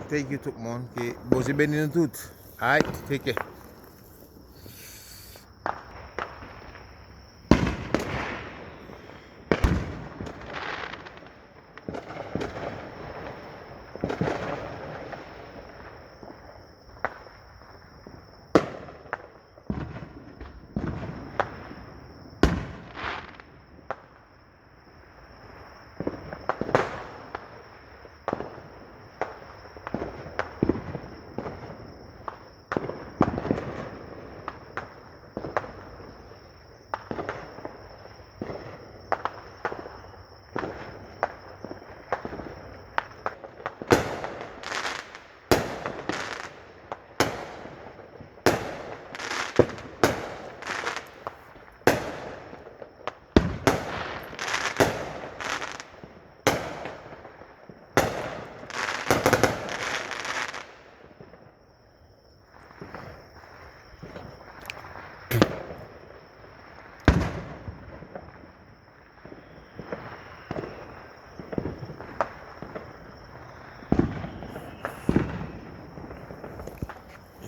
Thank you tout le monde. Bon, c'est béni nous toutes. Alright, take care.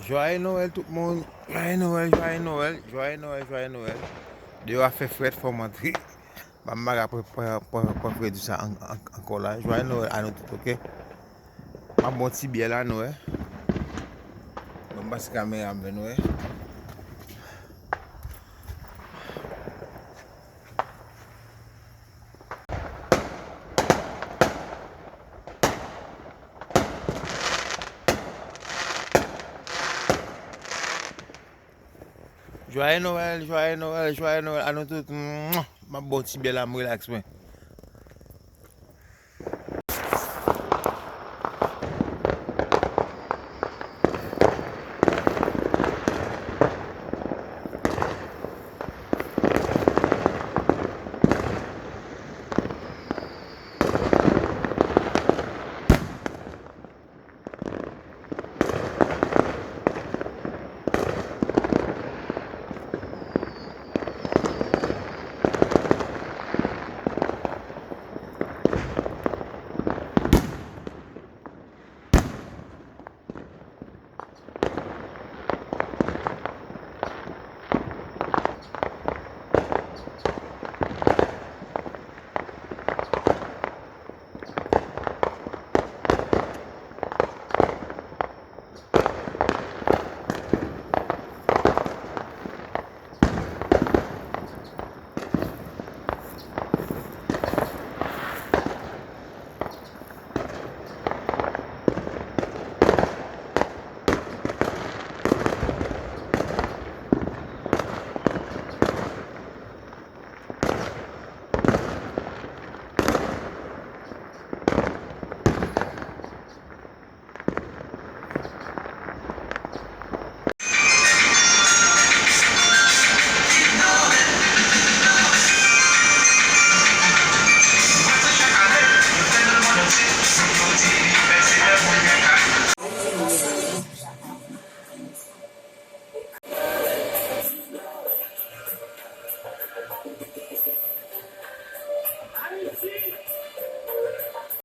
Joyeux Noël tout le monde. Joyeux Noël, joyeux Noël, joyeux Noël, joyeux Noël. Dieu a fait fête pour m'entrer. Maman a préparé tout ça encore là. Joyeux Noël à nous tous, ok? Ma bon petit bien là, Noël. Bon, parce que la caméra me Noël. Joyeux Noël, joyeux Noël, joyeux Noël à nous tous. Ma bon petit bien là, me relax, moi.